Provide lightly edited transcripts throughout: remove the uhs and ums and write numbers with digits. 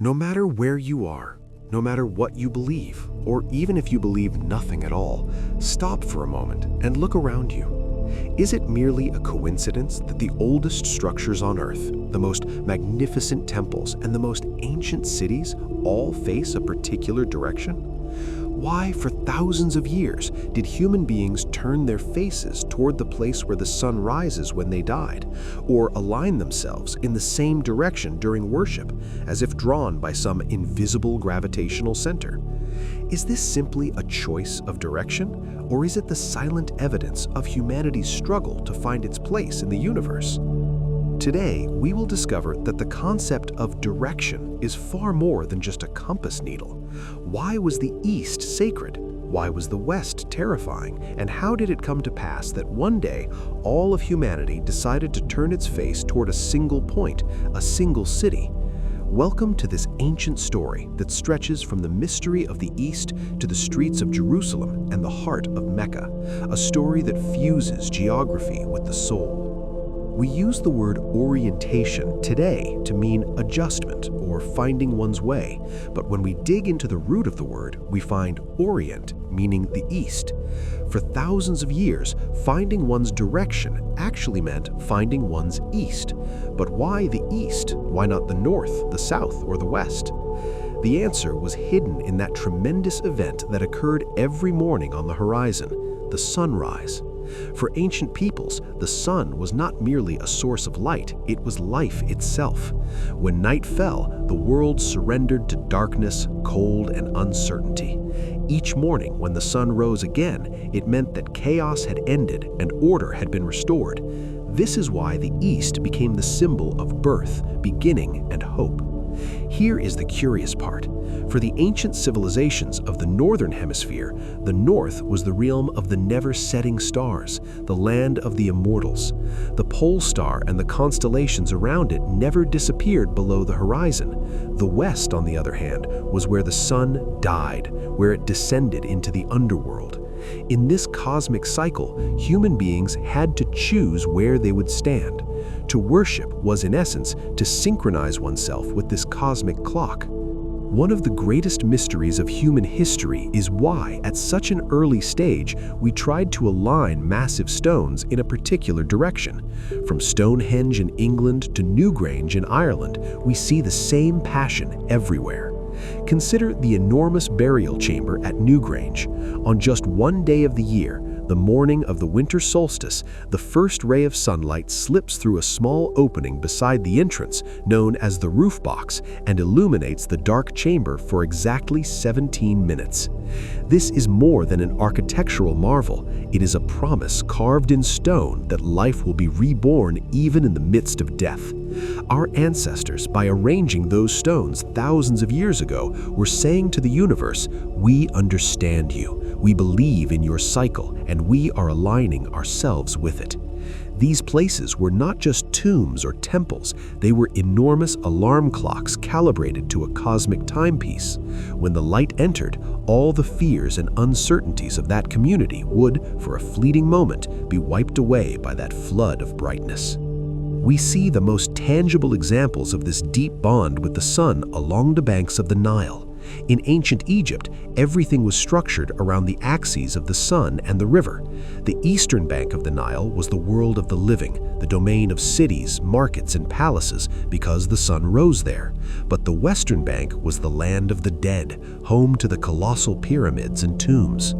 No matter where you are, no matter what you believe, or even if you believe nothing at all, stop for a moment and look around you. Is it merely a coincidence that the oldest structures on Earth, the most magnificent temples, and the most ancient cities all face a particular direction? Why, for thousands of years, did human beings turn their faces toward the place where the sun rises when they died, or align themselves in the same direction during worship, as if drawn by some invisible gravitational center? Is this simply a choice of direction, or is it the silent evidence of humanity's struggle to find its place in the universe? Today, we will discover that the concept of direction is far more than just a compass needle. Why was the East sacred? Why was the West terrifying? And how did it come to pass that one day, all of humanity decided to turn its face toward a single point, a single city? Welcome to this ancient story that stretches from the mystery of the East to the streets of Jerusalem and the heart of Mecca, a story that fuses geography with the soul. We use the word orientation today to mean adjustment or finding one's way, but when we dig into the root of the word, we find orient, meaning the east. For thousands of years, finding one's direction actually meant finding one's east. But why the east? Why not the north, the south, or the west? The answer was hidden in that tremendous event that occurred every morning on the horizon, the sunrise. For ancient peoples, the sun was not merely a source of light, it was life itself. When night fell, the world surrendered to darkness, cold, and uncertainty. Each morning, when the sun rose again, it meant that chaos had ended and order had been restored. This is why the East became the symbol of birth, beginning, and hope. Here is the curious part. For the ancient civilizations of the Northern Hemisphere, the North was the realm of the never-setting stars, the land of the immortals. The pole star and the constellations around it never disappeared below the horizon. The West, on the other hand, was where the sun died, where it descended into the underworld. In this cosmic cycle, human beings had to choose where they would stand. To worship was, in essence, to synchronize oneself with this cosmic clock. One of the greatest mysteries of human history is why, at such an early stage, we tried to align massive stones in a particular direction. From Stonehenge in England to Newgrange in Ireland, we see the same passion everywhere. Consider the enormous burial chamber at Newgrange. On just one day of the year, the morning of the winter solstice, the first ray of sunlight slips through a small opening beside the entrance, known as the roof box, and illuminates the dark chamber for exactly 17 minutes. This is more than an architectural marvel. It is a promise carved in stone that life will be reborn even in the midst of death. Our ancestors, by arranging those stones thousands of years ago, were saying to the universe, "We understand you, we believe in your cycle, and we are aligning ourselves with it." These places were not just tombs or temples, they were enormous alarm clocks calibrated to a cosmic timepiece. When the light entered, all the fears and uncertainties of that community would, for a fleeting moment, be wiped away by that flood of brightness. We see the most tangible examples of this deep bond with the sun along the banks of the Nile. In ancient Egypt, everything was structured around the axes of the sun and the river. The eastern bank of the Nile was the world of the living, the domain of cities, markets, and palaces because the sun rose there. But the western bank was the land of the dead, home to the colossal pyramids and tombs.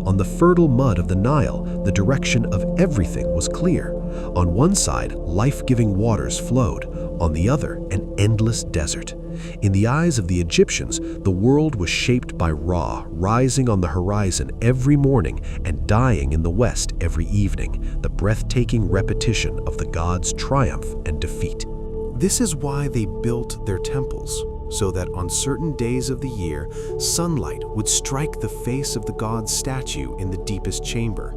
On the fertile mud of the Nile, the direction of everything was clear. On one side, life-giving waters flowed. On the other, an endless desert. In the eyes of the Egyptians, the world was shaped by Ra, rising on the horizon every morning and dying in the west every evening, the breathtaking repetition of the gods' triumph and defeat. This is why they built their temples, so that on certain days of the year, sunlight would strike the face of the god's statue in the deepest chamber.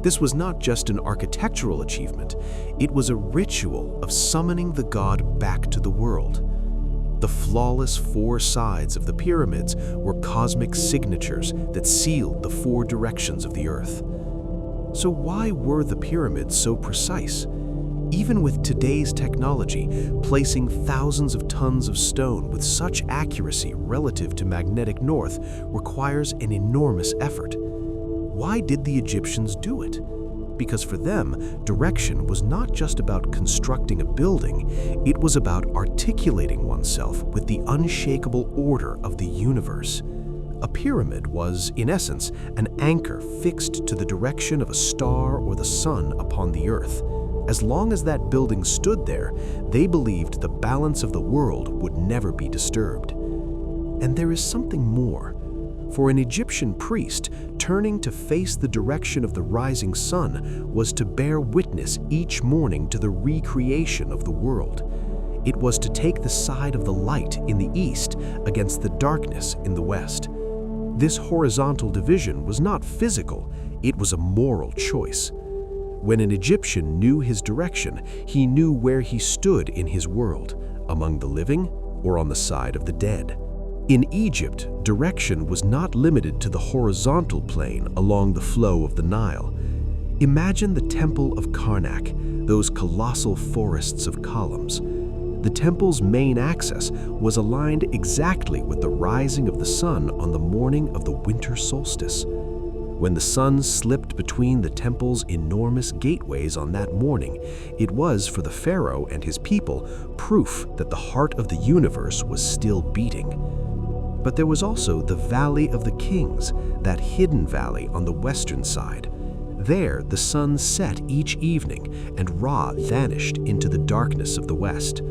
This was not just an architectural achievement, it was a ritual of summoning the god back to the world. The flawless four sides of the pyramids were cosmic signatures that sealed the four directions of the earth. So why were the pyramids so precise? Even with today's technology, placing thousands of tons of stone with such accuracy relative to magnetic north requires an enormous effort. Why did the Egyptians do it? Because for them, direction was not just about constructing a building, it was about articulating oneself with the unshakable order of the universe. A pyramid was, in essence, an anchor fixed to the direction of a star or the sun upon the earth. As long as that building stood there, they believed the balance of the world would never be disturbed. And there is something more. For an Egyptian priest, turning to face the direction of the rising sun was to bear witness each morning to the recreation of the world. It was to take the side of the light in the east against the darkness in the west. This horizontal division was not physical, it was a moral choice. When an Egyptian knew his direction, he knew where he stood in his world, among the living or on the side of the dead. In Egypt, direction was not limited to the horizontal plane along the flow of the Nile. Imagine the Temple of Karnak, those colossal forests of columns. The temple's main axis was aligned exactly with the rising of the sun on the morning of the winter solstice. When the sun slipped between the temple's enormous gateways on that morning, it was, for the pharaoh and his people, proof that the heart of the universe was still beating. But there was also the Valley of the Kings, that hidden valley on the western side. There, the sun set each evening, and Ra vanished into the darkness of the west.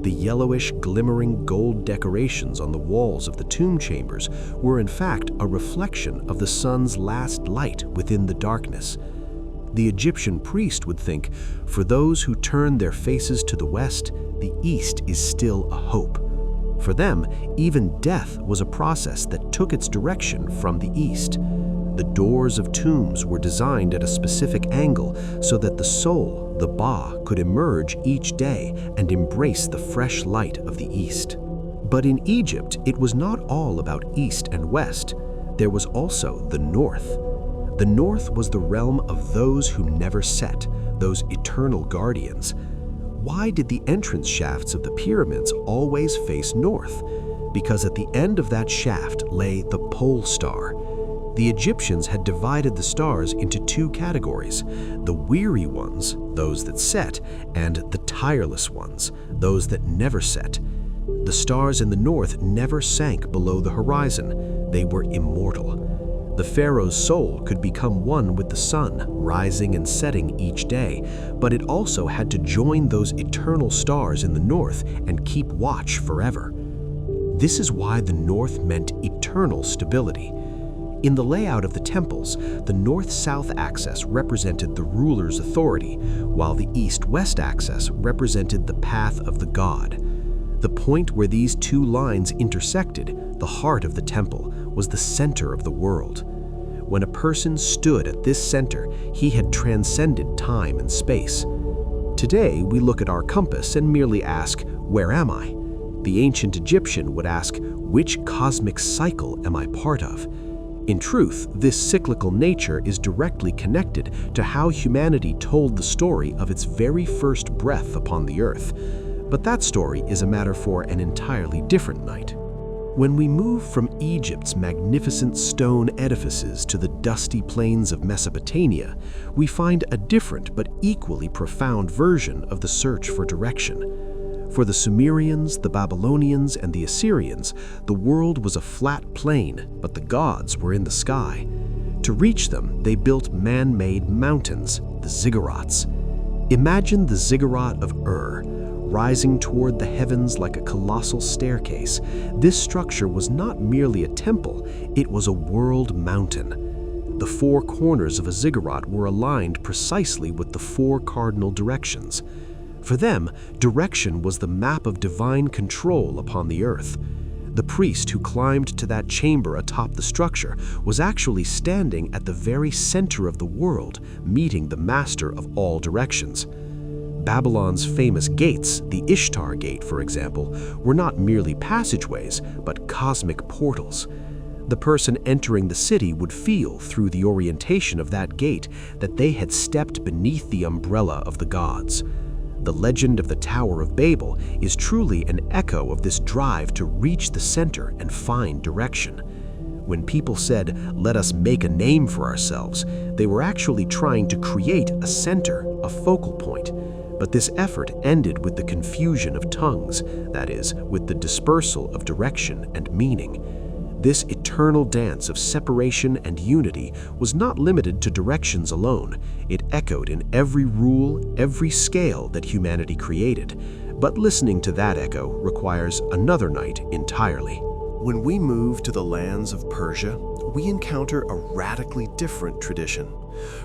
The yellowish, glimmering gold decorations on the walls of the tomb chambers were in fact a reflection of the sun's last light within the darkness. The Egyptian priest would think, for those who turn their faces to the west, the east is still a hope. For them, even death was a process that took its direction from the east. The doors of tombs were designed at a specific angle so that the soul, the Ba, could emerge each day and embrace the fresh light of the east. But in Egypt, it was not all about east and west. There was also the north. The north was the realm of those who never set, those eternal guardians. Why did the entrance shafts of the pyramids always face north? Because at the end of that shaft lay the pole star. The Egyptians had divided the stars into two categories: the weary ones, those that set, and the tireless ones, those that never set. The stars in the north never sank below the horizon. They were immortal. The pharaoh's soul could become one with the sun, rising and setting each day, but it also had to join those eternal stars in the north and keep watch forever. This is why the north meant eternal stability. In the layout of the temples, the north-south axis represented the ruler's authority, while the east-west axis represented the path of the god. The point where these two lines intersected, the heart of the temple, was the center of the world. When a person stood at this center, he had transcended time and space. Today, we look at our compass and merely ask, "Where am I?" The ancient Egyptian would ask, "Which cosmic cycle am I part of?" In truth, this cyclical nature is directly connected to how humanity told the story of its very first breath upon the earth. But that story is a matter for an entirely different night. When we move from Egypt's magnificent stone edifices to the dusty plains of Mesopotamia, we find a different but equally profound version of the search for direction. For the Sumerians, the Babylonians, and the Assyrians, the world was a flat plain, but the gods were in the sky. To reach them, they built man-made mountains, the ziggurats. Imagine the ziggurat of Ur, rising toward the heavens like a colossal staircase. This structure was not merely a temple, it was a world mountain. The four corners of a ziggurat were aligned precisely with the four cardinal directions. For them, direction was the map of divine control upon the earth. The priest who climbed to that chamber atop the structure was actually standing at the very center of the world, meeting the master of all directions. Babylon's famous gates, the Ishtar Gate, for example, were not merely passageways, but cosmic portals. The person entering the city would feel, through the orientation of that gate, that they had stepped beneath the umbrella of the gods. The legend of the Tower of Babel is truly an echo of this drive to reach the center and find direction. When people said, "Let us make a name for ourselves," they were actually trying to create a center, a focal point. But this effort ended with the confusion of tongues, that is, with the dispersal of direction and meaning. This eternal dance of separation and unity was not limited to directions alone. It echoed in every rule, every scale that humanity created. But listening to that echo requires another night entirely. When we move to the lands of Persia, we encounter a radically different tradition.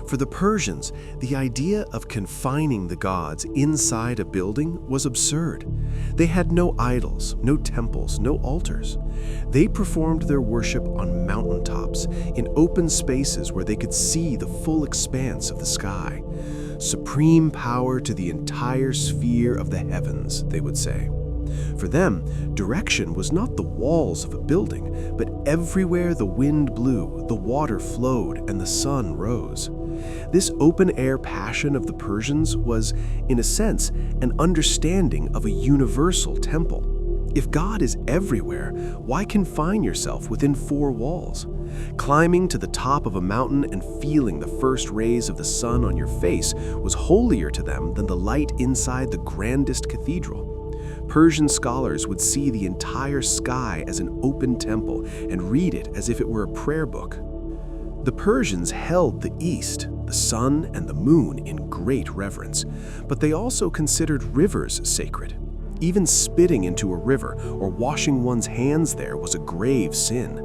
For the Persians, the idea of confining the gods inside a building was absurd. They had no idols, no temples, no altars. They performed their worship on mountaintops, in open spaces where they could see the full expanse of the sky. Supreme power to the entire sphere of the heavens, they would say. For them, direction was not the walls of a building, but everywhere the wind blew, the water flowed, and the sun rose. This open-air passion of the Persians was, in a sense, an understanding of a universal temple. If God is everywhere, why confine yourself within four walls? Climbing to the top of a mountain and feeling the first rays of the sun on your face was holier to them than the light inside the grandest cathedral. Persian scholars would see the entire sky as an open temple and read it as if it were a prayer book. The Persians held the east, the sun and the moon, in great reverence, but they also considered rivers sacred. Even spitting into a river or washing one's hands there was a grave sin.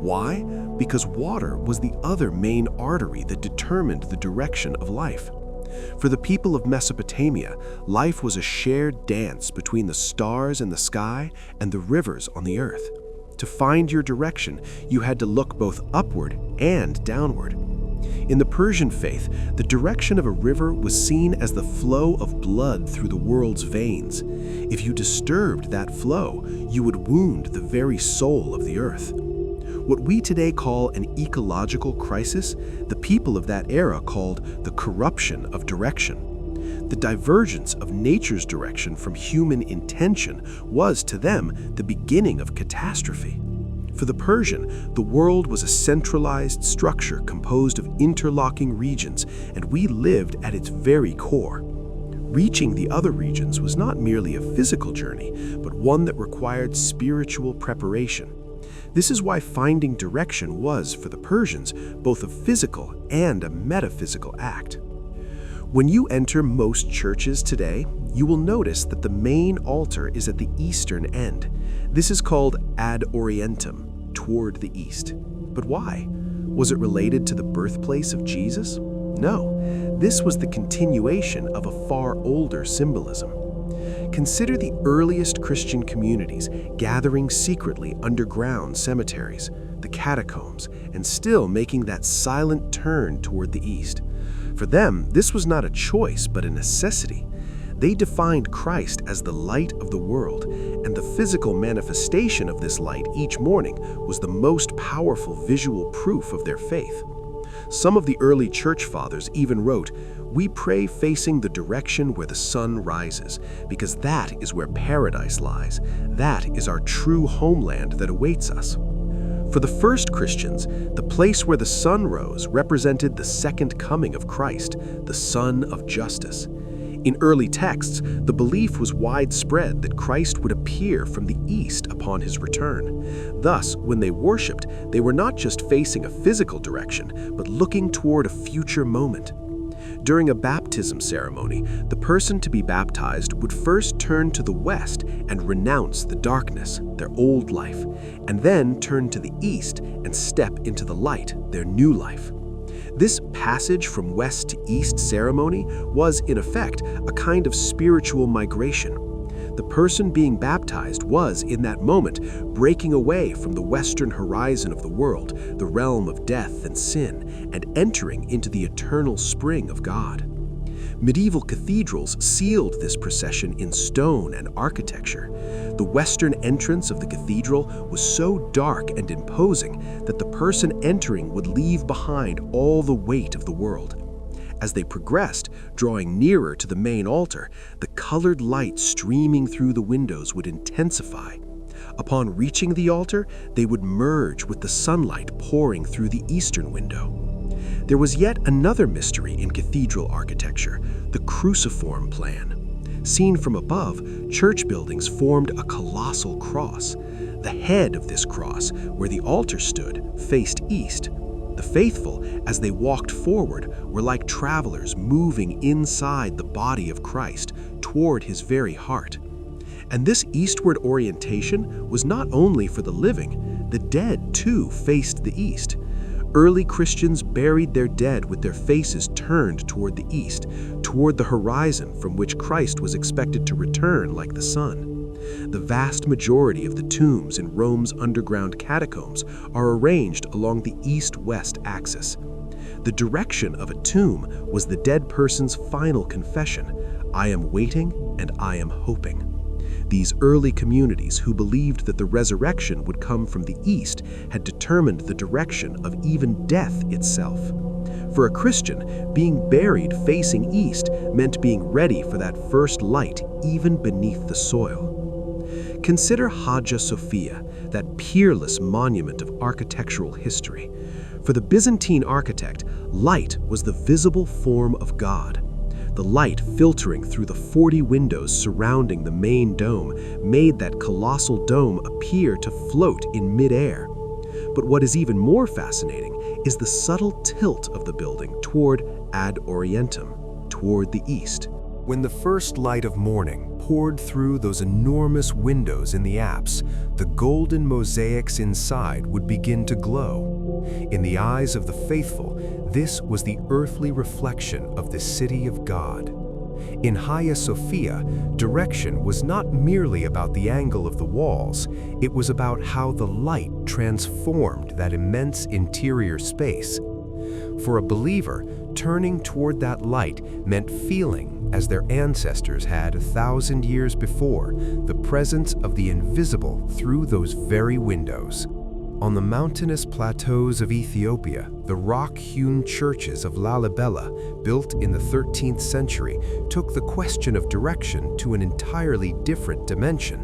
Why? Because water was the other main artery that determined the direction of life. For the people of Mesopotamia, life was a shared dance between the stars in the sky and the rivers on the earth. To find your direction, you had to look both upward and downward. In the Persian faith, the direction of a river was seen as the flow of blood through the world's veins. If you disturbed that flow, you would wound the very soul of the earth. What we today call an ecological crisis, the people of that era called the corruption of direction. The divergence of nature's direction from human intention was, to them, the beginning of catastrophe. For the Persian, the world was a centralized structure composed of interlocking regions, and we lived at its very core. Reaching the other regions was not merely a physical journey, but one that required spiritual preparation. This is why finding direction was, for the Persians, both a physical and a metaphysical act. When you enter most churches today, you will notice that the main altar is at the eastern end. This is called ad orientem, toward the east. But why? Was it related to the birthplace of Jesus? No, this was the continuation of a far older symbolism. Consider the earliest Christian communities gathering secretly underground cemeteries, the catacombs, and still making that silent turn toward the east. For them, this was not a choice but a necessity. They defined Christ as the light of the world, and the physical manifestation of this light each morning was the most powerful visual proof of their faith. Some of the early church fathers even wrote, "We pray facing the direction where the sun rises, because that is where paradise lies. That is our true homeland that awaits us." For the first Christians, the place where the sun rose represented the second coming of Christ, the Sun of Justice. In early texts, the belief was widespread that Christ would appear from the east upon his return. Thus, when they worshipped, they were not just facing a physical direction, but looking toward a future moment. During a baptism ceremony, the person to be baptized would first turn to the west and renounce the darkness, their old life, and then turn to the east and step into the light, their new life. This passage from west to east ceremony was, in effect, a kind of spiritual migration. The person being baptized was, in that moment, breaking away from the western horizon of the world, the realm of death and sin, and entering into the eternal spring of God. Medieval cathedrals sealed this procession in stone and architecture. The western entrance of the cathedral was so dark and imposing that the person entering would leave behind all the weight of the world. As they progressed, drawing nearer to the main altar, the colored light streaming through the windows would intensify. Upon reaching the altar, they would merge with the sunlight pouring through the eastern window. There was yet another mystery in cathedral architecture, the cruciform plan. Seen from above, church buildings formed a colossal cross. The head of this cross, where the altar stood, faced east. The faithful, as they walked forward, were like travelers moving inside the body of Christ toward his very heart. And this eastward orientation was not only for the living, the dead too faced the east. Early Christians buried their dead with their faces turned toward the east, toward the horizon from which Christ was expected to return like the sun. The vast majority of the tombs in Rome's underground catacombs are arranged along the east-west axis. The direction of a tomb was the dead person's final confession: "I am waiting and I am hoping." These early communities who believed that the resurrection would come from the east had determined the direction of even death itself. For a Christian, being buried facing east meant being ready for that first light even beneath the soil. Consider Hagia Sophia, that peerless monument of architectural history. For the Byzantine architect, light was the visible form of God. The light filtering through the 40 windows surrounding the main dome made that colossal dome appear to float in midair. But what is even more fascinating is the subtle tilt of the building toward ad orientem, toward the east. When the first light of morning poured through those enormous windows in the apse, the golden mosaics inside would begin to glow. In the eyes of the faithful, this was the earthly reflection of the city of God. In Hagia Sophia, direction was not merely about the angle of the walls, it was about how the light transformed that immense interior space. For a believer, turning toward that light meant feeling, as their ancestors had 1,000 years before, the presence of the invisible through those very windows. On the mountainous plateaus of Ethiopia, the rock-hewn churches of Lalibela, built in the 13th century, took the question of direction to an entirely different dimension.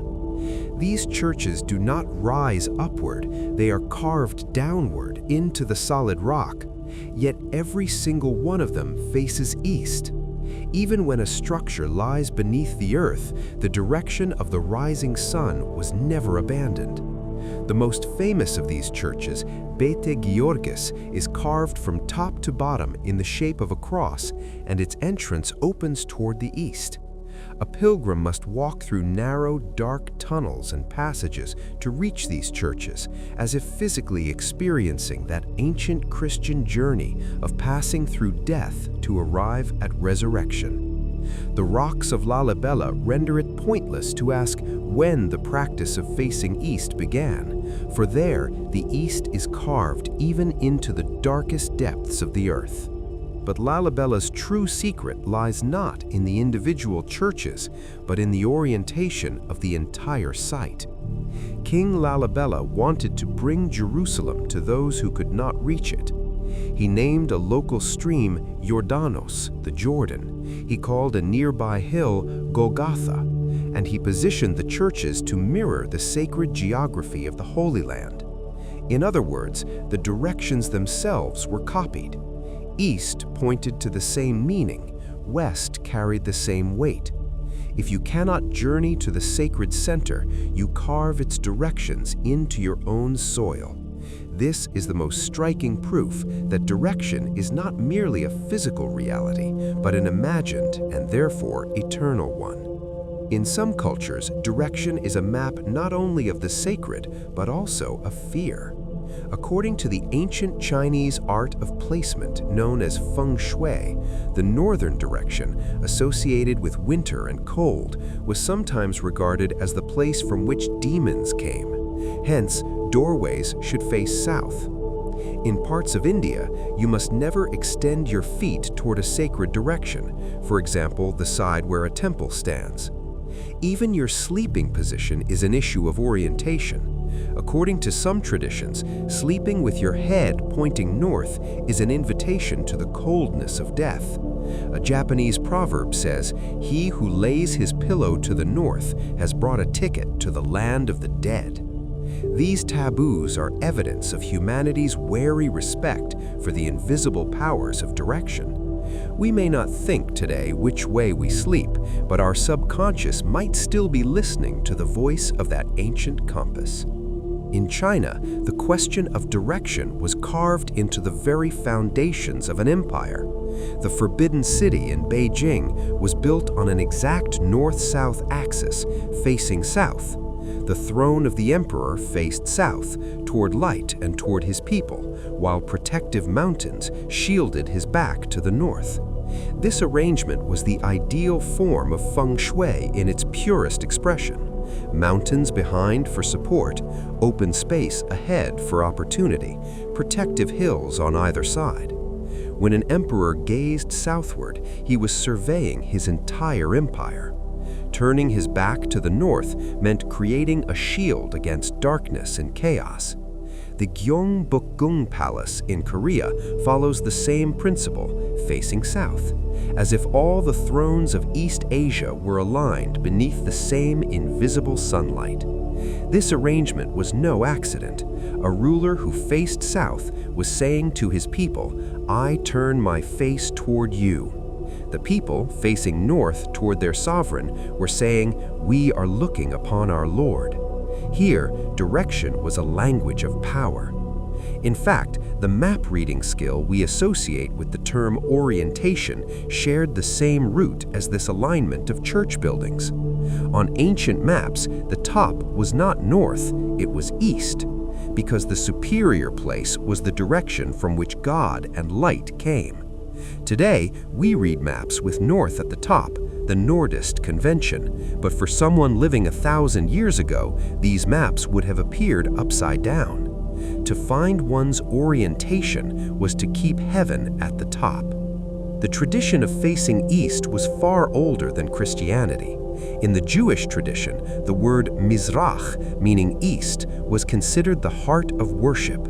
These churches do not rise upward, they are carved downward into the solid rock. Yet every single one of them faces east. Even when a structure lies beneath the earth, the direction of the rising sun was never abandoned. The most famous of these churches, Bete Georgis, is carved from top to bottom in the shape of a cross, and its entrance opens toward the east. A pilgrim must walk through narrow, dark tunnels and passages to reach these churches, as if physically experiencing that ancient Christian journey of passing through death to arrive at resurrection. The rocks of Lalibela render it pointless to ask when the practice of facing east began, for there the east is carved even into the darkest depths of the earth. But Lalibela's true secret lies not in the individual churches, but in the orientation of the entire site. King Lalibela wanted to bring Jerusalem to those who could not reach it. He named a local stream Jordanos, the Jordan. He called a nearby hill Golgotha, and he positioned the churches to mirror the sacred geography of the Holy Land. In other words, the directions themselves were copied. East pointed to the same meaning, west carried the same weight. If you cannot journey to the sacred center, you carve its directions into your own soil. This is the most striking proof that direction is not merely a physical reality, but an imagined and therefore eternal one. In some cultures, direction is a map not only of the sacred, but also of fear. According to the ancient Chinese art of placement known as feng shui, the northern direction, associated with winter and cold, was sometimes regarded as the place from which demons came. Hence, doorways should face south. In parts of India, you must never extend your feet toward a sacred direction, for example, the side where a temple stands. Even your sleeping position is an issue of orientation. According to some traditions, sleeping with your head pointing north is an invitation to the coldness of death. A Japanese proverb says, "He who lays his pillow to the north has brought a ticket to the land of the dead." These taboos are evidence of humanity's wary respect for the invisible powers of direction. We may not think today which way we sleep, but our subconscious might still be listening to the voice of that ancient compass. In China, the question of direction was carved into the very foundations of an empire. The Forbidden City in Beijing was built on an exact north-south axis, facing south. The throne of the emperor faced south, toward light and toward his people, while protective mountains shielded his back to the north. This arrangement was the ideal form of feng shui in its purest expression. Mountains behind for support, open space ahead for opportunity, protective hills on either side. When an emperor gazed southward, he was surveying his entire empire. Turning his back to the north meant creating a shield against darkness and chaos. The Gyeongbokgung Palace in Korea follows the same principle, facing south, as if all the thrones of East Asia were aligned beneath the same invisible sunlight. This arrangement was no accident. A ruler who faced south was saying to his people, "I turn my face toward you." The people, facing north toward their sovereign, were saying, "We are looking upon our Lord." Here, direction was a language of power. In fact, the map reading skill we associate with the term orientation shared the same root as this alignment of church buildings. On ancient maps, the top was not north, it was east, because the superior place was the direction from which God and light came. Today, we read maps with north at the top, the Nordist convention, but for someone living 1,000 years ago, these maps would have appeared upside down. To find one's orientation was to keep heaven at the top. The tradition of facing east was far older than Christianity. In the Jewish tradition, the word Mizrach, meaning east, was considered the heart of worship.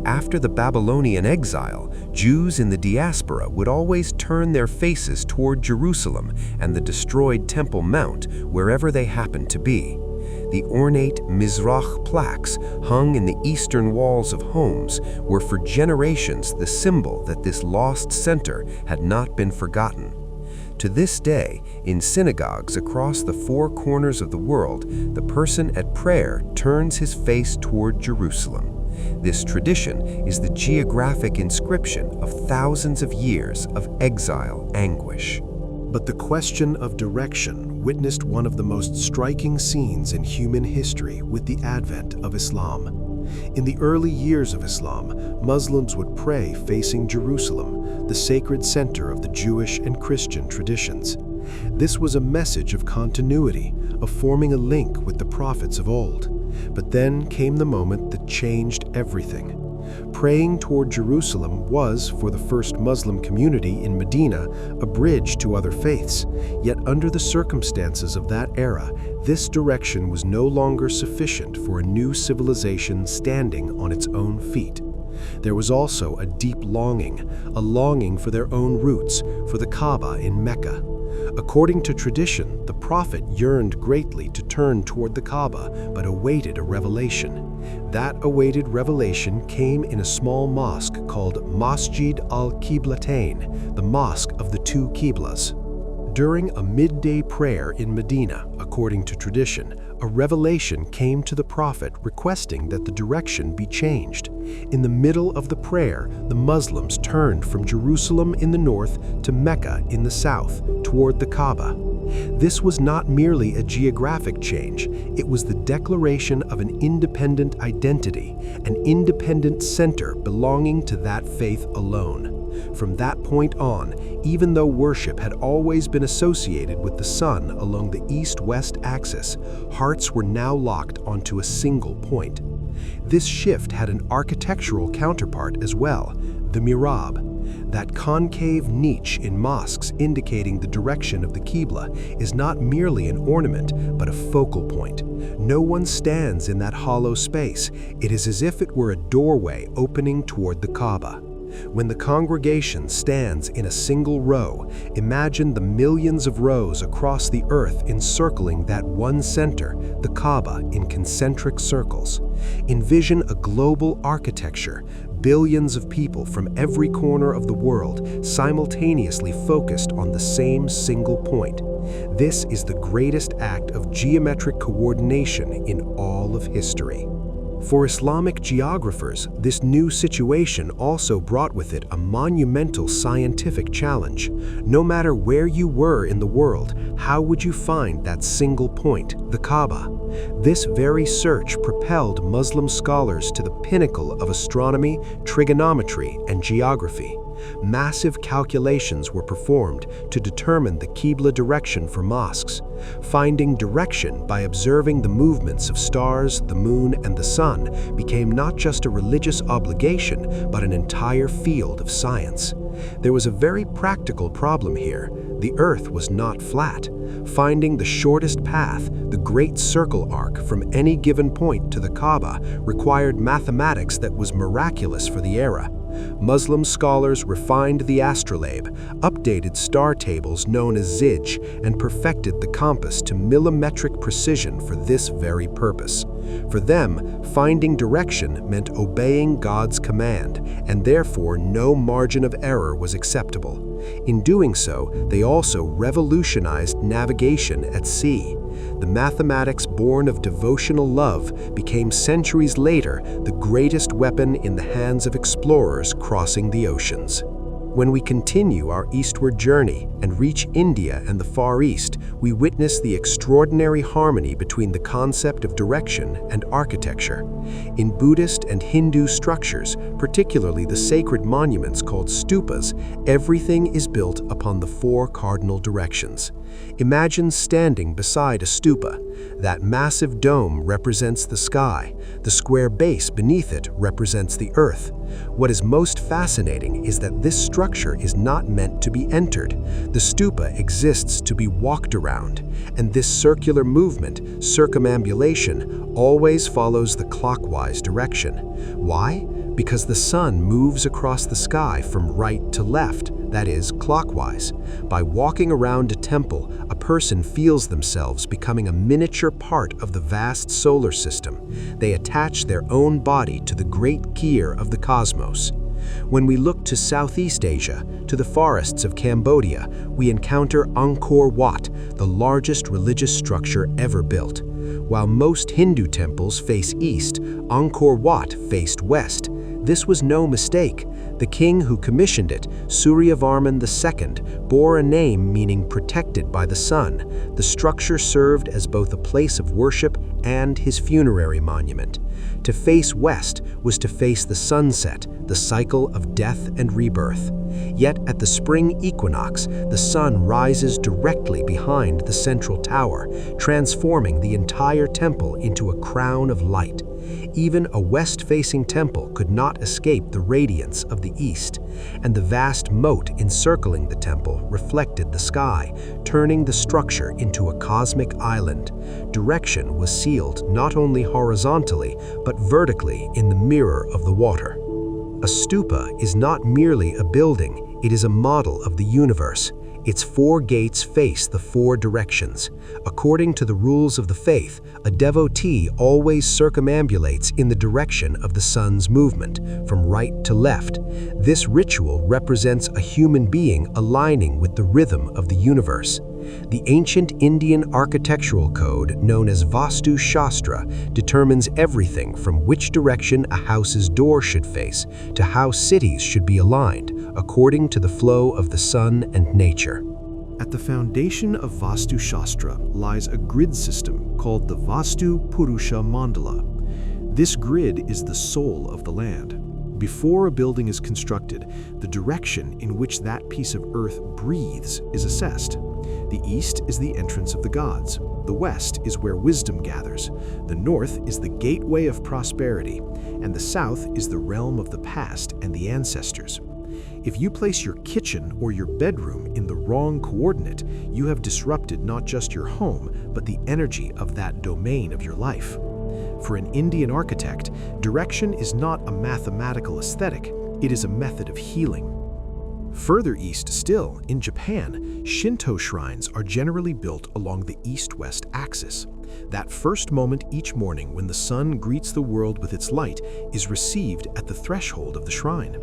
After the Babylonian exile, Jews in the diaspora would always turn their faces toward Jerusalem and the destroyed Temple Mount wherever they happened to be. The ornate Mizrach plaques hung in the eastern walls of homes were for generations the symbol that this lost center had not been forgotten. To this day, in synagogues across the four corners of the world, the person at prayer turns his face toward Jerusalem. This tradition is the geographic inscription of thousands of years of exile anguish. But the question of direction witnessed one of the most striking scenes in human history with the advent of Islam. In the early years of Islam, Muslims would pray facing Jerusalem, the sacred center of the Jewish and Christian traditions. This was a message of continuity, of forming a link with the prophets of old. But then came the moment that changed everything. Praying toward Jerusalem was, for the first Muslim community in Medina, a bridge to other faiths. Yet under the circumstances of that era, this direction was no longer sufficient for a new civilization standing on its own feet. There was also a deep longing, a longing for their own roots, for the Kaaba in Mecca. According to tradition, the prophet yearned greatly to turn toward the Kaaba, but awaited a revelation. That awaited revelation came in a small mosque called Masjid al-Qiblatain, the Mosque of the Two Qiblas. During a midday prayer in Medina, according to tradition, a revelation came to the prophet requesting that the direction be changed. In the middle of the prayer, the Muslims turned from Jerusalem in the north to Mecca in the south, toward the Kaaba. This was not merely a geographic change, it was the declaration of an independent identity, an independent center belonging to that faith alone. From that point on, even though worship had always been associated with the sun along the east-west axis, hearts were now locked onto a single point. This shift had an architectural counterpart as well, the mihrab. That concave niche in mosques indicating the direction of the Qibla is not merely an ornament, but a focal point. No one stands in that hollow space. It is as if it were a doorway opening toward the Kaaba. When the congregation stands in a single row, imagine the millions of rows across the earth encircling that one center, the Kaaba, in concentric circles. Envision a global architecture, billions of people from every corner of the world simultaneously focused on the same single point. This is the greatest act of geometric coordination in all of history. For Islamic geographers, this new situation also brought with it a monumental scientific challenge. No matter where you were in the world, how would you find that single point, the Kaaba? This very search propelled Muslim scholars to the pinnacle of astronomy, trigonometry, and geography. Massive calculations were performed to determine the Qibla direction for mosques. Finding direction by observing the movements of stars, the moon, and the sun became not just a religious obligation, but an entire field of science. There was a very practical problem here. The earth was not flat. Finding the shortest path, the great circle arc from any given point to the Kaaba, required mathematics that was miraculous for the era. Muslim scholars refined the astrolabe, updated star tables known as Zij, and perfected the compass to millimetric precision for this very purpose. For them, finding direction meant obeying God's command, and therefore no margin of error was acceptable. In doing so, they also revolutionized navigation at sea. The mathematics born of devotional love became centuries later the greatest weapon in the hands of explorers crossing the oceans. When we continue our eastward journey and reach India and the Far East, we witness the extraordinary harmony between the concept of direction and architecture. In Buddhist and Hindu structures, particularly the sacred monuments called stupas, everything is built upon the four cardinal directions. Imagine standing beside a stupa. That massive dome represents the sky. The square base beneath it represents the earth. What is most fascinating is that this structure is not meant to be entered. The stupa exists to be walked around, and this circular movement, circumambulation, always follows the clockwise direction. Why? Because the sun moves across the sky from right to left, that is, clockwise. By walking around a temple, a person feels themselves becoming a miniature part of the vast solar system. They attach their own body to the great gear of the cosmos. When we look to Southeast Asia, to the forests of Cambodia, we encounter Angkor Wat, the largest religious structure ever built. While most Hindu temples face east, Angkor Wat faced west. This was no mistake. The king who commissioned it, Suryavarman II, bore a name meaning protected by the sun. The structure served as both a place of worship and his funerary monument. To face west was to face the sunset, the cycle of death and rebirth. Yet at the spring equinox, the sun rises directly behind the central tower, transforming the entire temple into a crown of light. Even a west-facing temple could not escape the radiance of the east, and the vast moat encircling the temple reflected the sky, turning the structure into a cosmic island. Direction was sealed not only horizontally, but vertically in the mirror of the water. A stupa is not merely a building, it is a model of the universe. Its four gates face the four directions. According to the rules of the faith, a devotee always circumambulates in the direction of the sun's movement, from right to left. This ritual represents a human being aligning with the rhythm of the universe. The ancient Indian architectural code, known as Vastu Shastra, determines everything from which direction a house's door should face to how cities should be aligned, according to the flow of the sun and nature. At the foundation of Vastu Shastra lies a grid system called the Vastu Purusha Mandala. This grid is the soul of the land. Before a building is constructed, the direction in which that piece of earth breathes is assessed. The east is the entrance of the gods. The west is where wisdom gathers. The north is the gateway of prosperity. And the south is the realm of the past and the ancestors. If you place your kitchen or your bedroom in the wrong coordinate, you have disrupted not just your home, but the energy of that domain of your life. For an Indian architect, direction is not a mathematical aesthetic, It is a method of healing. Further east still, in Japan, Shinto shrines are generally built along the east-west axis. That first moment each morning when the sun greets the world with its light is received at the threshold of the shrine.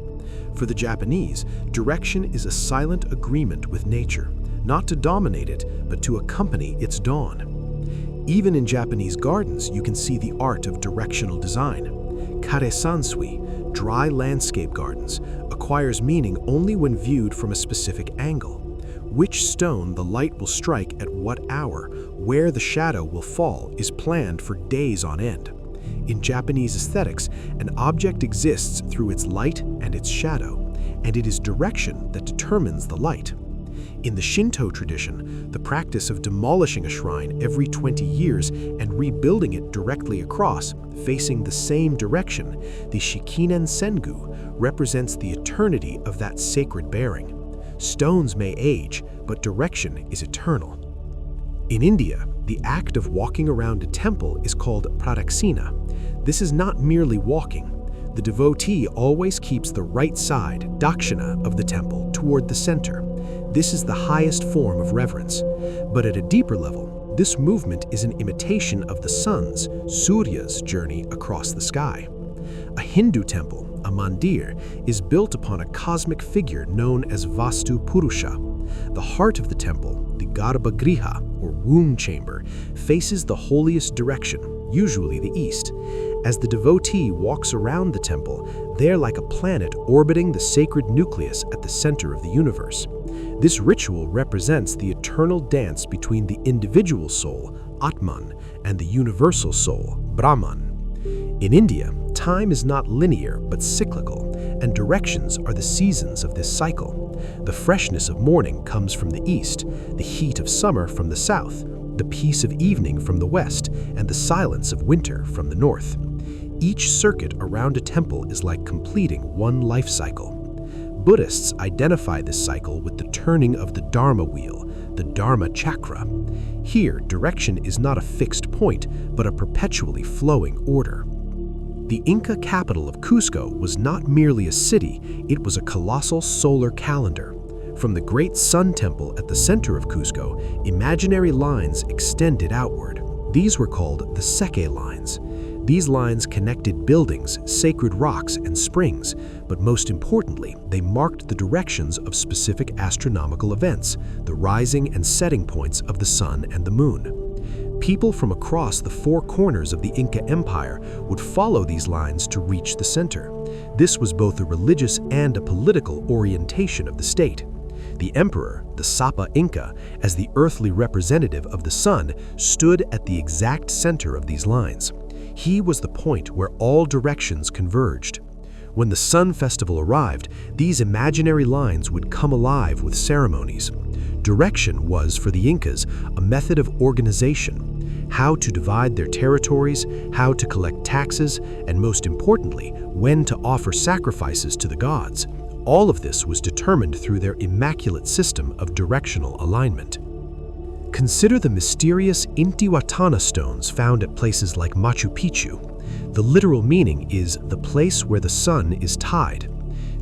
For the Japanese, direction is a silent agreement with nature, not to dominate it, but to accompany its dawn. Even in Japanese gardens, you can see the art of directional design. Kare-sansui, dry landscape gardens, acquires meaning only when viewed from a specific angle. Which stone the light will strike at what hour, where the shadow will fall, is planned for days on end. In Japanese aesthetics, an object exists through its light and its shadow, and it is direction that determines the light. In the Shinto tradition, the practice of demolishing a shrine every 20 years and rebuilding it directly across, facing the same direction, the Shikinen Sengu, represents the eternity of that sacred bearing. Stones may age, but direction is eternal. In India, the act of walking around a temple is called pradaksina. This is not merely walking. The devotee always keeps the right side, dakshina, of the temple toward the center. This is the highest form of reverence. But at a deeper level, this movement is an imitation of the sun's, Surya's, journey across the sky. A Hindu temple, a mandir, is built upon a cosmic figure known as Vastu Purusha. The heart of the temple, the Garbhagriha, or womb chamber, faces the holiest direction, usually the east. As the devotee walks around the temple, they're like a planet orbiting the sacred nucleus at the center of the universe. This ritual represents the eternal dance between the individual soul, Atman, and the universal soul, Brahman. In India, time is not linear but cyclical, and directions are the seasons of this cycle. The freshness of morning comes from the east, the heat of summer from the south, the peace of evening from the west, and the silence of winter from the north. Each circuit around a temple is like completing one life cycle. Buddhists identify this cycle with the turning of the Dharma wheel, the Dharma chakra. Here, direction is not a fixed point, but a perpetually flowing order. The Inca capital of Cusco was not merely a city, it was a colossal solar calendar. From the great sun temple at the center of Cusco, imaginary lines extended outward. These were called the Seke lines. These lines connected buildings, sacred rocks, and springs, but most importantly, they marked the directions of specific astronomical events, the rising and setting points of the sun and the moon. People from across the four corners of the Inca Empire would follow these lines to reach the center. This was both a religious and a political orientation of the state. The emperor, the Sapa Inca, as the earthly representative of the sun, stood at the exact center of these lines. He was the point where all directions converged. When the Sun Festival arrived, these imaginary lines would come alive with ceremonies. Direction was, for the Incas, a method of organization, how to divide their territories, how to collect taxes, and most importantly, when to offer sacrifices to the gods. All of this was determined through their immaculate system of directional alignment. Consider the mysterious Intihuatana stones found at places like Machu Picchu. The literal meaning is the place where the sun is tied.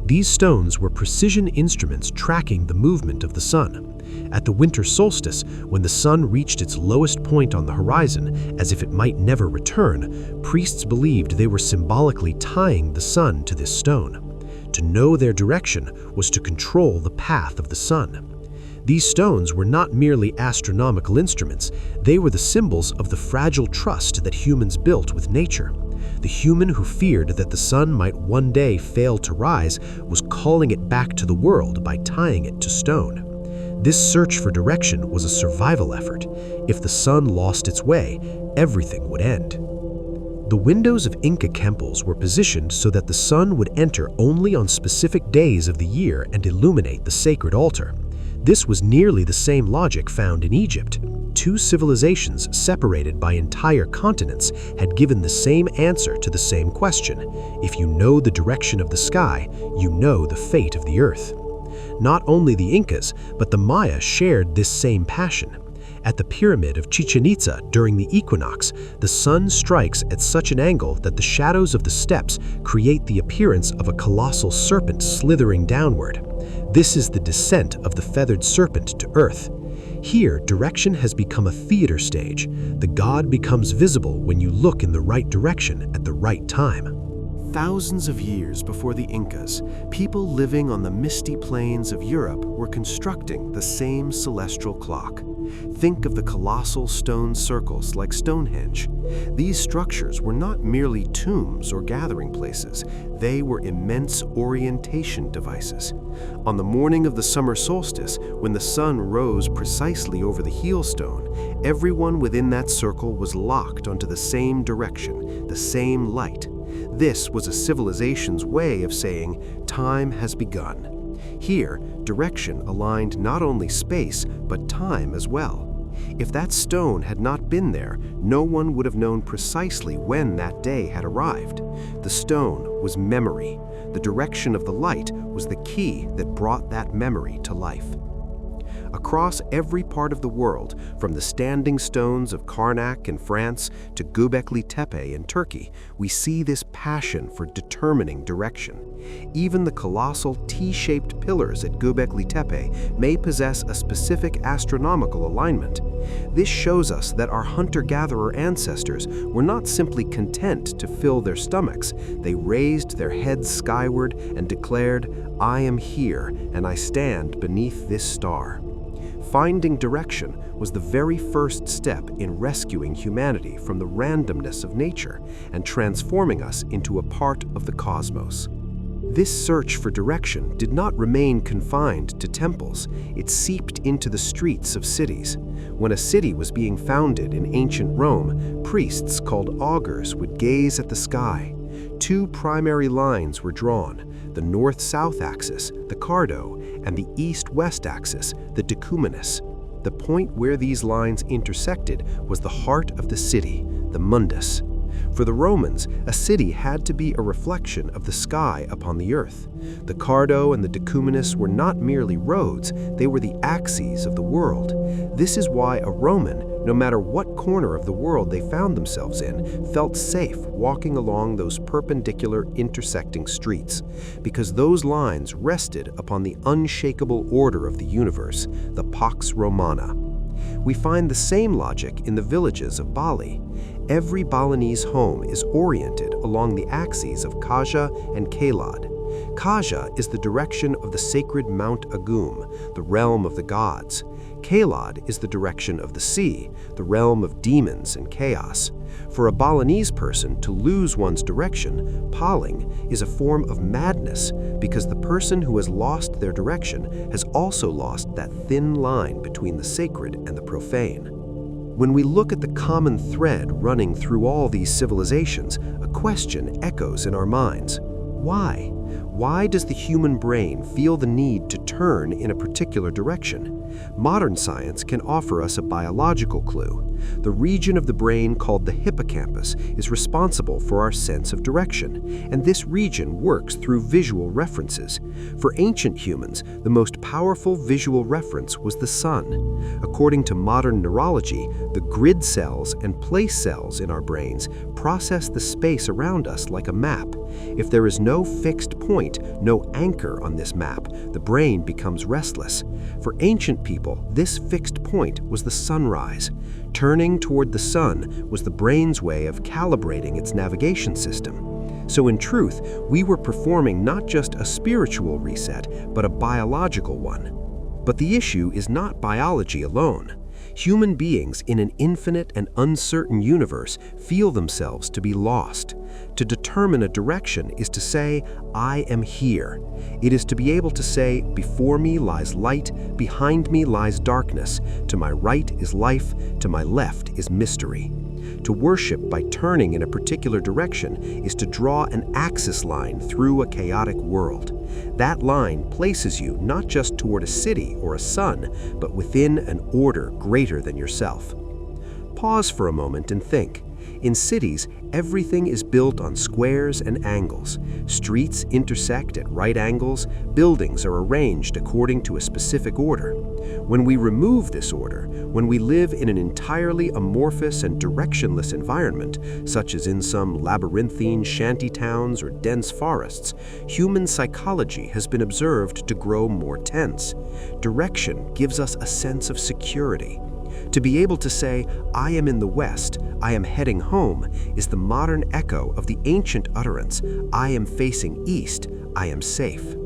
These stones were precision instruments tracking the movement of the sun. At the winter solstice, when the sun reached its lowest point on the horizon, as if it might never return, priests believed they were symbolically tying the sun to this stone. To know their direction was to control the path of the sun. These stones were not merely astronomical instruments, they were the symbols of the fragile trust that humans built with nature. The human who feared that the sun might one day fail to rise was calling it back to the world by tying it to stone. This search for direction was a survival effort. If the sun lost its way, everything would end. The windows of Inca temples were positioned so that the sun would enter only on specific days of the year and illuminate the sacred altar. This was nearly the same logic found in Egypt. Two civilizations separated by entire continents had given the same answer to the same question. If you know the direction of the sky, you know the fate of the earth. Not only the Incas, but the Maya shared this same passion. At the Pyramid of Chichen Itza during the equinox, the sun strikes at such an angle that the shadows of the steps create the appearance of a colossal serpent slithering downward. This is the descent of the feathered serpent to Earth. Here, direction has become a theater stage. The god becomes visible when you look in the right direction at the right time. Thousands of years before the Incas, people living on the misty plains of Europe were constructing the same celestial clock. Think of the colossal stone circles like Stonehenge. These structures were not merely tombs or gathering places, they were immense orientation devices. On the morning of the summer solstice, when the sun rose precisely over the heel-stone, everyone within that circle was locked onto the same direction, the same light. This was a civilization's way of saying, time has begun. Here, direction aligned not only space, but time as well. If that stone had not been there, no one would have known precisely when that day had arrived. The stone was memory. The direction of the light was the key that brought that memory to life. Across every part of the world, from the standing stones of Karnak in France to Göbekli Tepe in Turkey, we see this passion for determining direction. Even the colossal T-shaped pillars at Göbekli Tepe may possess a specific astronomical alignment. This shows us that our hunter-gatherer ancestors were not simply content to fill their stomachs. They raised their heads skyward and declared, "I am here, and I stand beneath this star." Finding direction was the very first step in rescuing humanity from the randomness of nature and transforming us into a part of the cosmos. This search for direction did not remain confined to temples. It seeped into the streets of cities. When a city was being founded in ancient Rome, priests called augurs would gaze at the sky. Two primary lines were drawn: the north-south axis, the cardo, and the east-west axis, the decumanus. The point where these lines intersected was the heart of the city, the mundus. For the Romans, a city had to be a reflection of the sky upon the earth. The cardo and the decumanus were not merely roads, they were the axes of the world. This is why a Roman, no matter what corner of the world they found themselves in, felt safe walking along those perpendicular intersecting streets, because those lines rested upon the unshakable order of the universe, the Pax Romana. We find the same logic in the villages of Bali. Every Balinese home is oriented along the axes of Kaja and Kalad. Kaja is the direction of the sacred Mount Agum, the realm of the gods. Kalad is the direction of the sea, the realm of demons and chaos. For a Balinese person to lose one's direction, paling, is a form of madness because the person who has lost their direction has also lost that thin line between the sacred and the profane. When we look at the common thread running through all these civilizations, a question echoes in our minds. Why? Why does the human brain feel the need to turn in a particular direction? Modern science can offer us a biological clue. The region of the brain called the hippocampus is responsible for our sense of direction, and this region works through visual references. For ancient humans, the most powerful visual reference was the sun. According to modern neurology, the grid cells and place cells in our brains process the space around us like a map. If there is no fixed point, no anchor on this map, the brain becomes restless. For ancient people, this fixed point was the sunrise. Turning toward the sun was the brain's way of calibrating its navigation system. So in truth, we were performing not just a spiritual reset, but a biological one. But the issue is not biology alone. Human beings in an infinite and uncertain universe feel themselves to be lost. To determine a direction is to say, I am here. It is to be able to say, before me lies light, behind me lies darkness, to my right is life, to my left is mystery. To worship by turning in a particular direction is to draw an axis line through a chaotic world. That line places you not just toward a city or a sun, but within an order greater than yourself. Pause for a moment and think. In cities, everything is built on squares and angles. Streets intersect at right angles, buildings are arranged according to a specific order. When we remove this order, when we live in an entirely amorphous and directionless environment, such as in some labyrinthine shanty towns or dense forests, human psychology has been observed to grow more tense. Direction gives us a sense of security. To be able to say, "I am in the West, I am heading home," is the modern echo of the ancient utterance, "I am facing east, I am safe."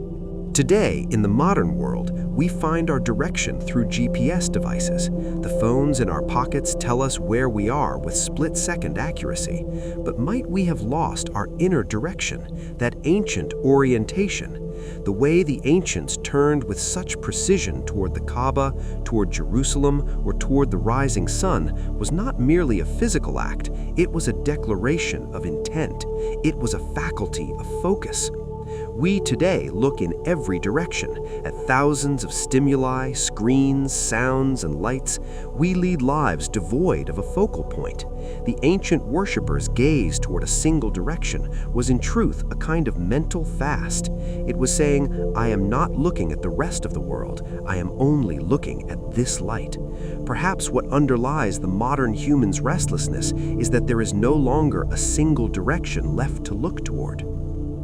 Today, in the modern world, we find our direction through GPS devices. The phones in our pockets tell us where we are with split-second accuracy. But might we have lost our inner direction, that ancient orientation? The way the ancients turned with such precision toward the Kaaba, toward Jerusalem, or toward the rising sun was not merely a physical act, it was a declaration of intent. It was a faculty of focus. We today look in every direction, at thousands of stimuli, screens, sounds, and lights. We lead lives devoid of a focal point. The ancient worshippers' gaze toward a single direction was in truth a kind of mental fast. It was saying, "I am not looking at the rest of the world, I am only looking at this light." Perhaps what underlies the modern human's restlessness is that there is no longer a single direction left to look toward.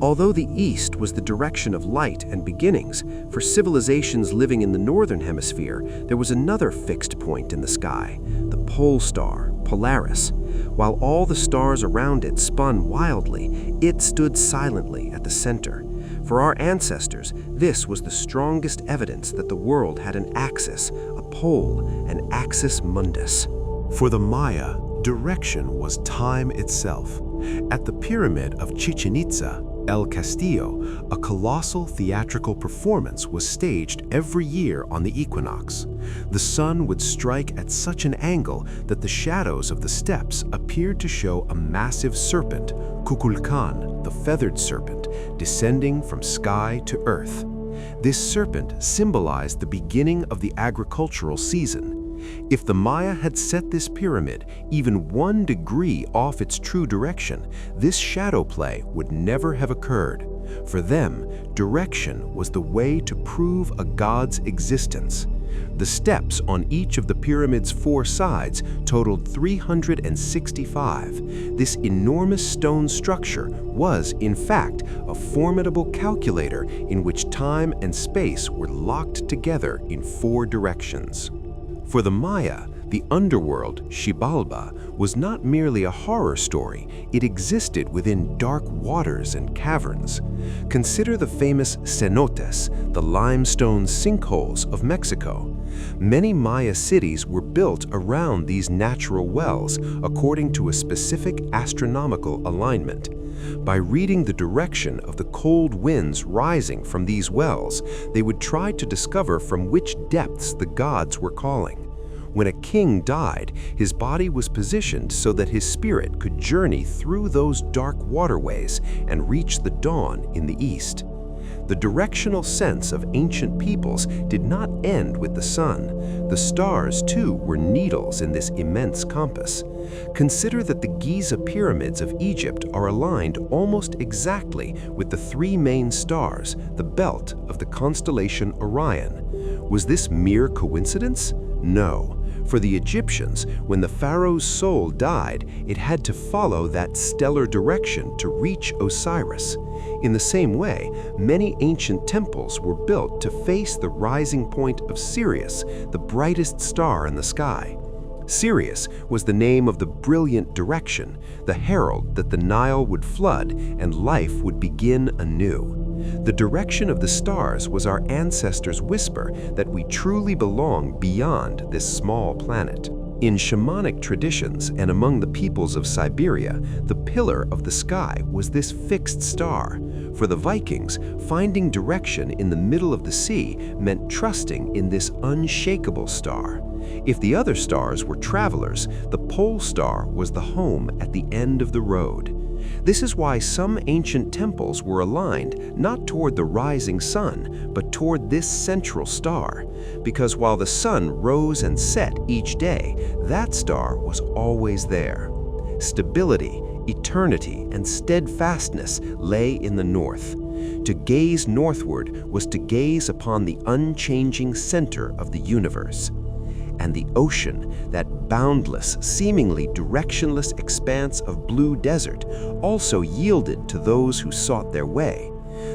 Although the East was the direction of light and beginnings, for civilizations living in the Northern Hemisphere, there was another fixed point in the sky, the pole star, Polaris. While all the stars around it spun wildly, it stood silently at the center. For our ancestors, this was the strongest evidence that the world had an axis, a pole, an axis mundus. For the Maya, direction was time itself. At the pyramid of Chichen Itza, El Castillo, a colossal theatrical performance was staged every year on the equinox. The sun would strike at such an angle that the shadows of the steps appeared to show a massive serpent, Kukulkan, the feathered serpent, descending from sky to earth. This serpent symbolized the beginning of the agricultural season. If the Maya had set this pyramid even 1 degree off its true direction, this shadow play would never have occurred. For them, direction was the way to prove a god's existence. The steps on each of the pyramid's 4 sides totaled 365. This enormous stone structure was, in fact, a formidable calculator in which time and space were locked together in 4 directions. For the Maya, the underworld, Xibalba, was not merely a horror story, it existed within dark waters and caverns. Consider the famous cenotes, the limestone sinkholes of Mexico. Many Maya cities were built around these natural wells according to a specific astronomical alignment. By reading the direction of the cold winds rising from these wells, they would try to discover from which depths the gods were calling. When a king died, his body was positioned so that his spirit could journey through those dark waterways and reach the dawn in the east. The directional sense of ancient peoples did not end with the sun. The stars, too, were needles in this immense compass. Consider that the Giza pyramids of Egypt are aligned almost exactly with the 3 main stars, the belt of the constellation Orion. Was this mere coincidence? No. For the Egyptians, when the pharaoh's soul died, it had to follow that stellar direction to reach Osiris. In the same way, many ancient temples were built to face the rising point of Sirius, the brightest star in the sky. Sirius was the name of the brilliant direction, the herald that the Nile would flood and life would begin anew. The direction of the stars was our ancestors' whisper that we truly belong beyond this small planet. In shamanic traditions and among the peoples of Siberia, the pillar of the sky was this fixed star. For the Vikings, finding direction in the middle of the sea meant trusting in this unshakable star. If the other stars were travelers, the pole star was the home at the end of the road. This is why some ancient temples were aligned not toward the rising sun, but toward this central star. Because while the sun rose and set each day, that star was always there. Stability, eternity, and steadfastness lay in the north. To gaze northward was to gaze upon the unchanging center of the universe. And the ocean, that boundless, seemingly directionless expanse of blue desert, also yielded to those who sought their way.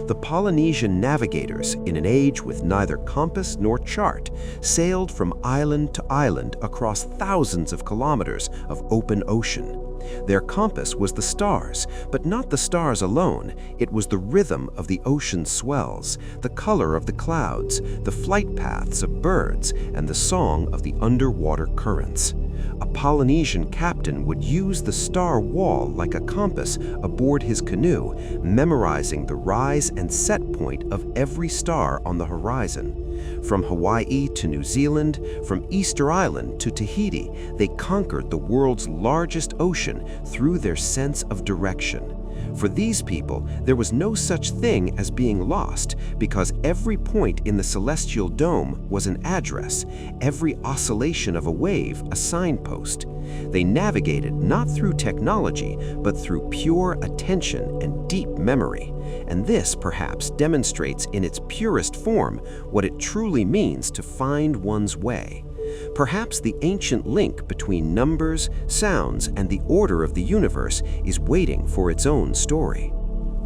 The Polynesian navigators, in an age with neither compass nor chart, sailed from island to island across thousands of kilometers of open ocean. Their compass was the stars, but not the stars alone. It was the rhythm of the ocean swells, the color of the clouds, the flight paths of birds, and the song of the underwater currents. A Polynesian captain would use the star wall like a compass aboard his canoe, memorizing the rise and set point of every star on the horizon. From Hawaii to New Zealand, from Easter Island to Tahiti, they conquered the world's largest ocean through their sense of direction. For these people, there was no such thing as being lost, because every point in the celestial dome was an address, every oscillation of a wave a signpost. They navigated not through technology, but through pure attention and deep memory. And this, perhaps, demonstrates in its purest form what it truly means to find one's way. Perhaps the ancient link between numbers, sounds, and the order of the universe is waiting for its own story.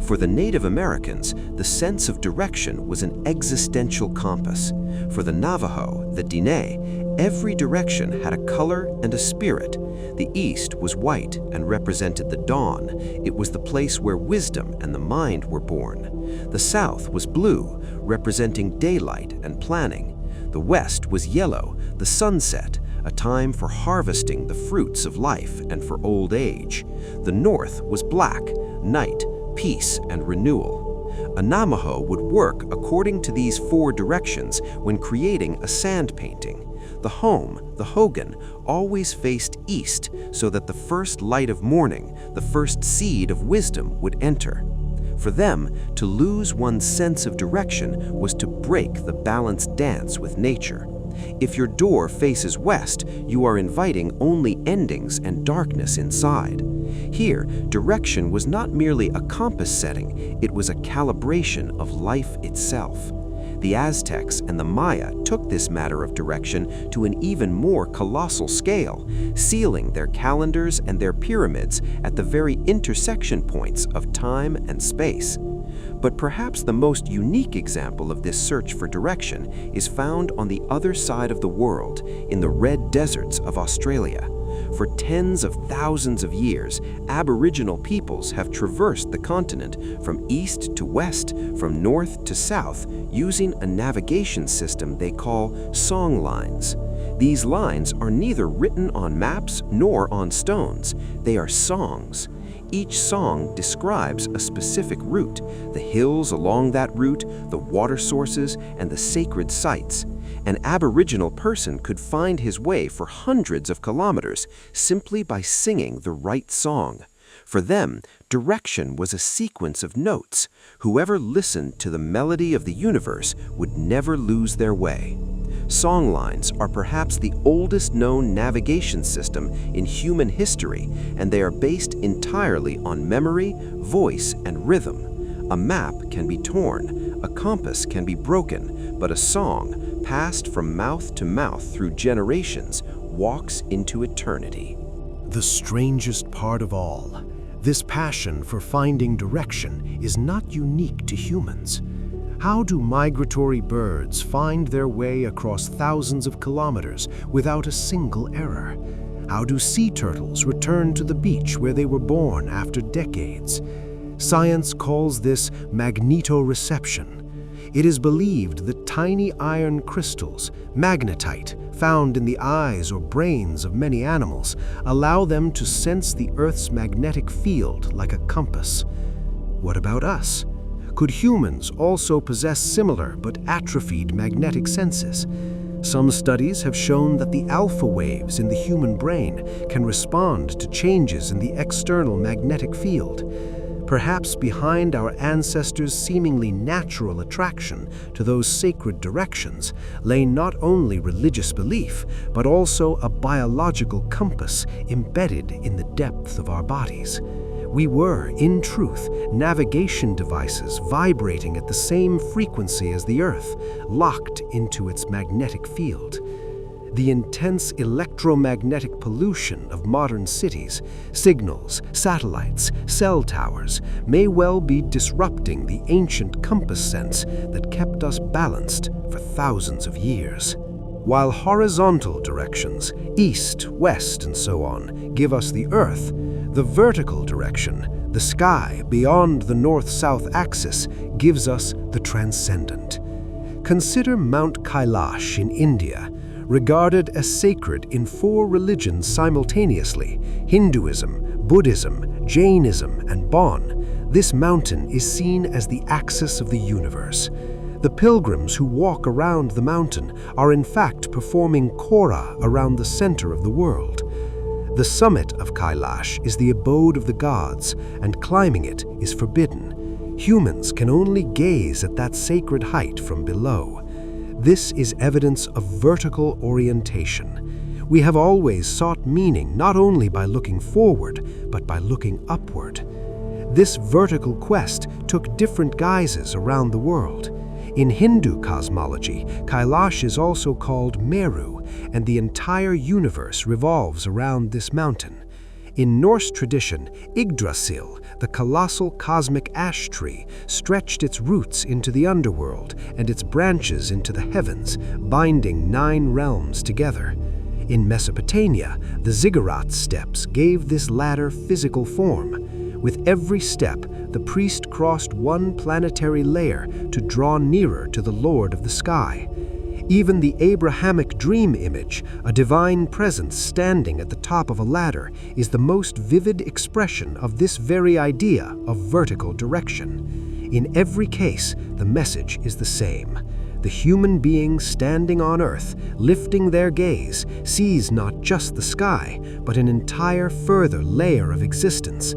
For the Native Americans, the sense of direction was an existential compass. For the Navajo, the Diné, every direction had a color and a spirit. The east was white and represented the dawn. It was the place where wisdom and the mind were born. The south was blue, representing daylight and planning. The west was yellow, the sunset, a time for harvesting the fruits of life and for old age. The north was black, night, peace, and renewal. A Namaho would work according to these four directions when creating a sand painting. The home, the hogan, always faced east so that the first light of morning, the first seed of wisdom would enter. For them, to lose one's sense of direction was to break the balanced dance with nature. If your door faces west, you are inviting only endings and darkness inside. Here, direction was not merely a compass setting, it was a calibration of life itself. The Aztecs and the Maya took this matter of direction to an even more colossal scale, sealing their calendars and their pyramids at the very intersection points of time and space. But perhaps the most unique example of this search for direction is found on the other side of the world, in the red deserts of Australia. For tens of thousands of years, Aboriginal peoples have traversed the continent from east to west, from north to south, using a navigation system they call song lines. These lines are neither written on maps nor on stones. They are songs. Each song describes a specific route, the hills along that route, the water sources, and the sacred sites. An Aboriginal person could find his way for hundreds of kilometers simply by singing the right song. For them, direction was a sequence of notes. Whoever listened to the melody of the universe would never lose their way. Songlines are perhaps the oldest known navigation system in human history, and they are based entirely on memory, voice, and rhythm. A map can be torn, a compass can be broken, but a song, passed from mouth to mouth through generations, walks into eternity. The strangest part of all, this passion for finding direction is not unique to humans. How do migratory birds find their way across thousands of kilometers without a single error? How do sea turtles return to the beach where they were born after decades? Science calls this magnetoreception. It is believed that tiny iron crystals, magnetite, found in the eyes or brains of many animals, allow them to sense the Earth's magnetic field like a compass. What about us? Could humans also possess similar but atrophied magnetic senses? Some studies have shown that the alpha waves in the human brain can respond to changes in the external magnetic field. Perhaps behind our ancestors' seemingly natural attraction to those sacred directions lay not only religious belief, but also a biological compass embedded in the depth of our bodies. We were, in truth, navigation devices vibrating at the same frequency as the Earth, locked into its magnetic field. The intense electromagnetic pollution of modern cities, signals, satellites, cell towers, may well be disrupting the ancient compass sense that kept us balanced for thousands of years. While horizontal directions, east, west, and so on, give us the Earth, the vertical direction, the sky beyond the north-south axis, gives us the transcendent. Consider Mount Kailash in India, regarded as sacred in 4 religions simultaneously: Hinduism, Buddhism, Jainism, and Bon. This mountain is seen as the axis of the universe. The pilgrims who walk around the mountain are in fact performing Kora around the center of the world. The summit of Kailash is the abode of the gods, and climbing it is forbidden. Humans can only gaze at that sacred height from below. This is evidence of vertical orientation. We have always sought meaning not only by looking forward, but by looking upward. This vertical quest took different guises around the world. In Hindu cosmology, Kailash is also called Meru, and the entire universe revolves around this mountain. In Norse tradition, Yggdrasil, the colossal cosmic ash tree, stretched its roots into the underworld and its branches into the heavens, binding 9 realms together. In Mesopotamia, the ziggurat steps gave this ladder physical form. With every step, the priest crossed one planetary layer to draw nearer to the Lord of the sky. Even the Abrahamic dream image, a divine presence standing at the top of a ladder, is the most vivid expression of this very idea of vertical direction. In every case, the message is the same. The human being standing on Earth, lifting their gaze, sees not just the sky, but an entire further layer of existence.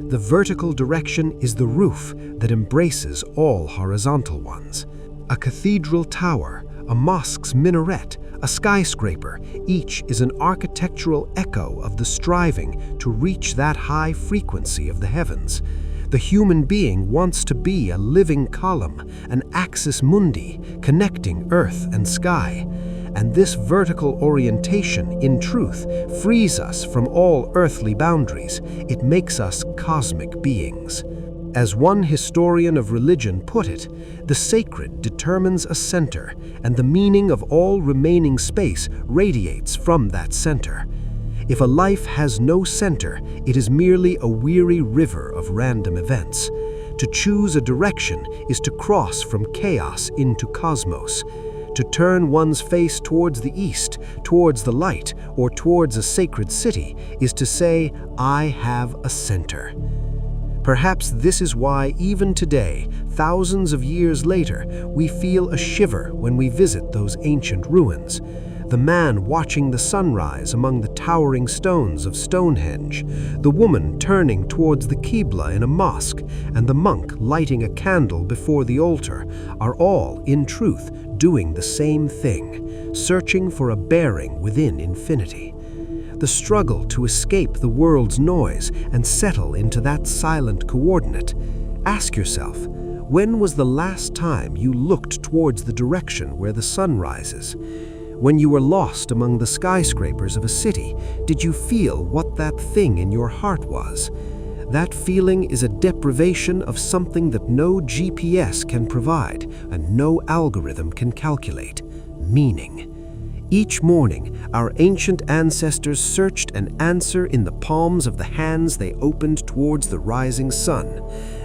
The vertical direction is the roof that embraces all horizontal ones. A cathedral tower, a mosque's minaret, a skyscraper, each is an architectural echo of the striving to reach that high frequency of the heavens. The human being wants to be a living column, an axis mundi, connecting earth and sky. And this vertical orientation, in truth, frees us from all earthly boundaries. It makes us cosmic beings. As one historian of religion put it, the sacred determines a center, and the meaning of all remaining space radiates from that center. If a life has no center, it is merely a weary river of random events. To choose a direction is to cross from chaos into cosmos. To turn one's face towards the east, towards the light, or towards a sacred city is to say, I have a center. Perhaps this is why even today, thousands of years later, we feel a shiver when we visit those ancient ruins. The man watching the sunrise among the towering stones of Stonehenge, the woman turning towards the Qibla in a mosque, and the monk lighting a candle before the altar are all, in truth, doing the same thing, searching for a bearing within infinity. The struggle to escape the world's noise and settle into that silent coordinate. Ask yourself, when was the last time you looked towards the direction where the sun rises? When you were lost among the skyscrapers of a city, did you feel what that thing in your heart was? That feeling is a deprivation of something that no GPS can provide and no algorithm can calculate: meaning. Each morning, our ancient ancestors searched an answer in the palms of the hands they opened towards the rising sun,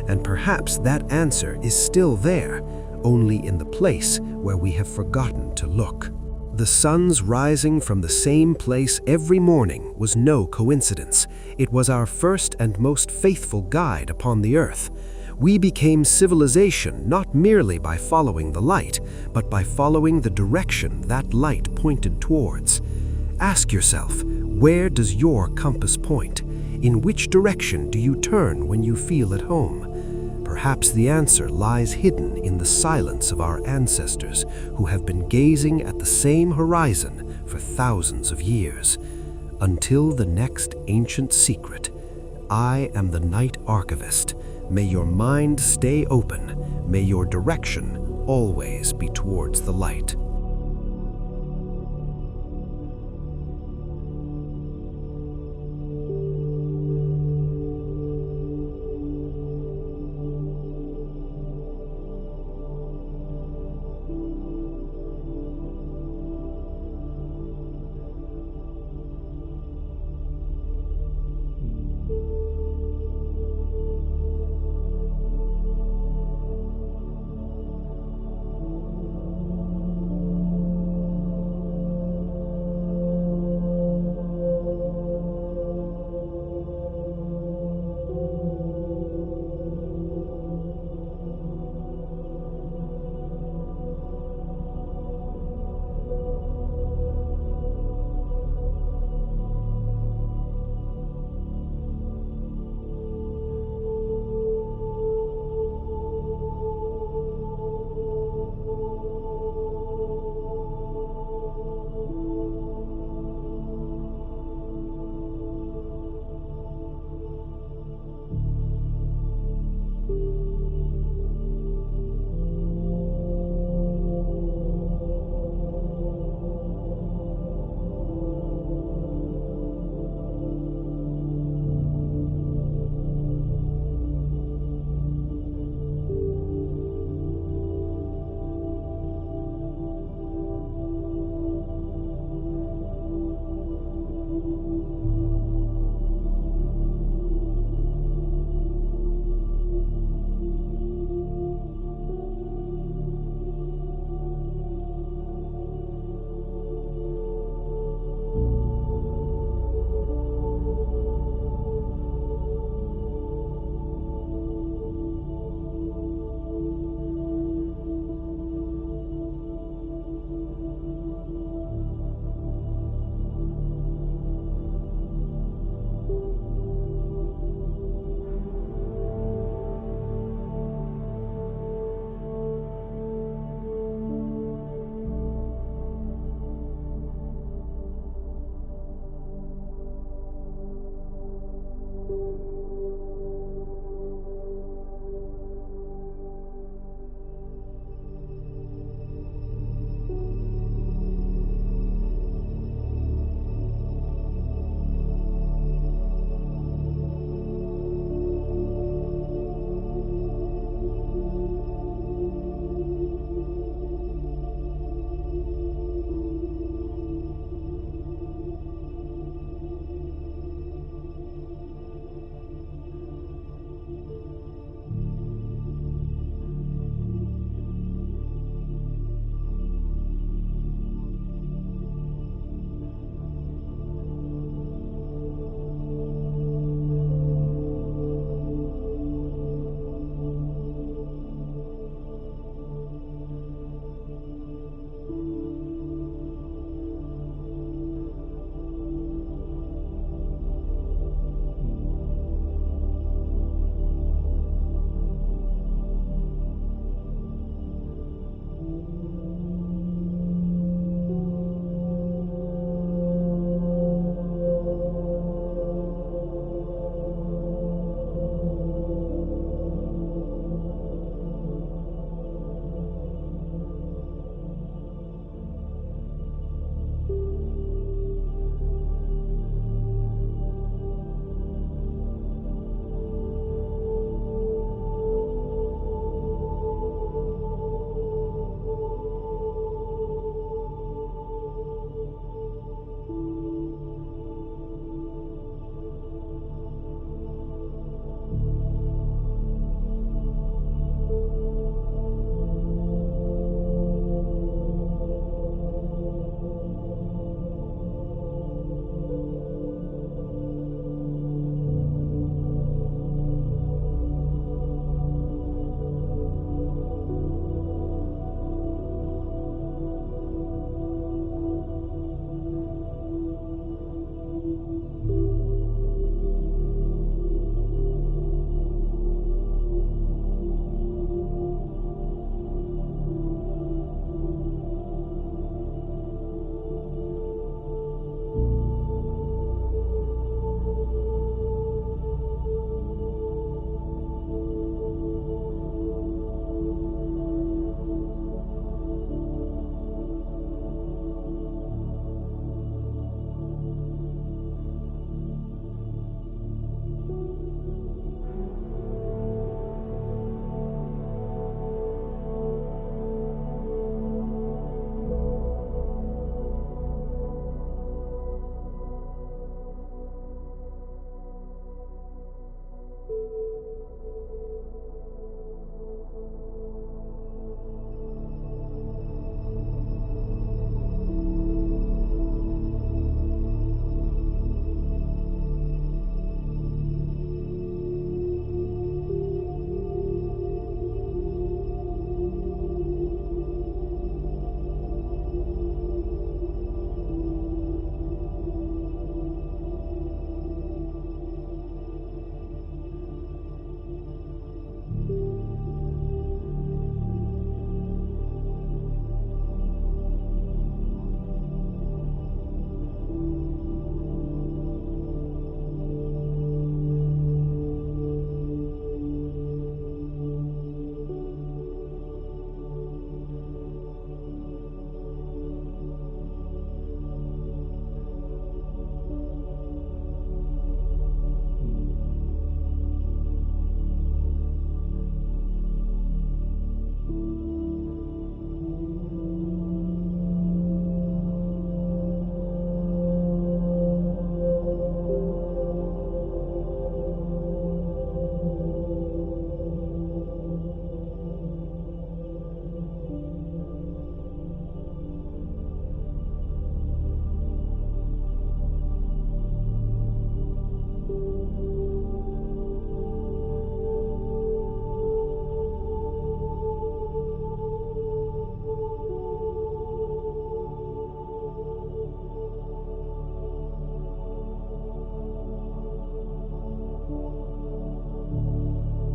and perhaps that answer is still there, only in the place where we have forgotten to look. The sun's rising from the same place every morning was no coincidence. It was our first and most faithful guide upon the earth. We became civilization not merely by following the light, but by following the direction that light pointed towards. Ask yourself, where does your compass point? In which direction do you turn when you feel at home? Perhaps the answer lies hidden in the silence of our ancestors who have been gazing at the same horizon for thousands of years. Until the next ancient secret, I am the Night Archivist. May your mind stay open. May your direction always be towards the light.